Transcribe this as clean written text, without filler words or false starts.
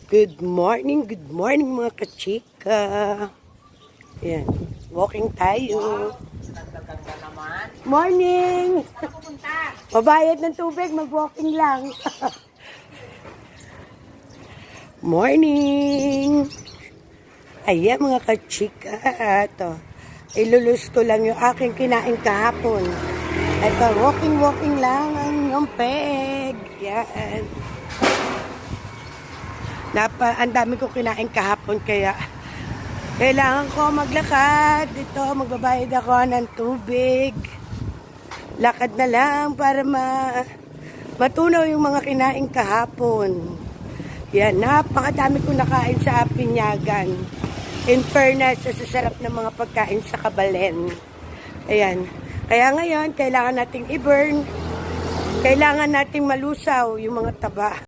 Good morning mga kachika. Ayan, walking tayo. Ganda naman. Morning! Saan pupunta? Mabayad ng tubig, mag-walking lang. Morning! Ayan mga kachika. Ito, ilulus ko lang yung aking kinain kahapon. Ito, walking lang ang yung peg. Yan. Ang dami ko kinain kahapon kaya kailangan ko maglakad. Dito, magbabayad ako ng tubig. Lakad na lang para matunaw yung mga kinain kahapon. Yan, napakadami ko nakain sa Apinyagan. In fairness, sa sarap ng mga pagkain sa Kabalen. Ayan. Kaya ngayon, kailangan nating i-burn. Kailangan nating malusaw yung mga taba.